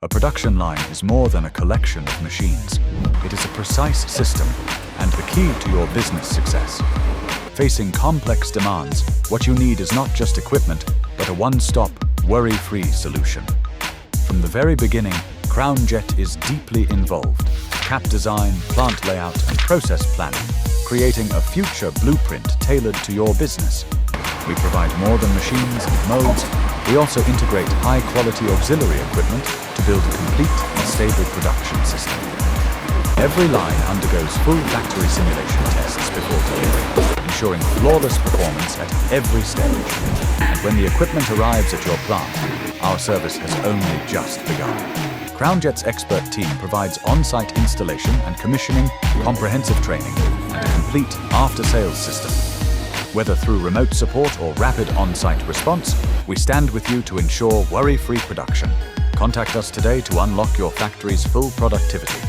A production line is more than a collection of machines. It is a precise system and the key to your business success. Facing complex demands, what you need is not just equipment, but a one-stop, worry-free solution. From the very beginning, CrownJet is deeply involved. Cap design, plant layout, and process planning, creating a future blueprint tailored to your business. We provide more than machines and molds. We also integrate high-quality auxiliary equipment to build a complete and stable production system. Every line undergoes full factory simulation tests before delivery, ensuring flawless performance at every stage. And when the equipment arrives at your plant, our service has only just begun. CrownJet's expert team provides on-site installation and commissioning, comprehensive training, and a complete after-sales system. Whether through remote support or rapid on-site response, we stand with you to ensure worry-free production. Contact us today to unlock your factory's full productivity.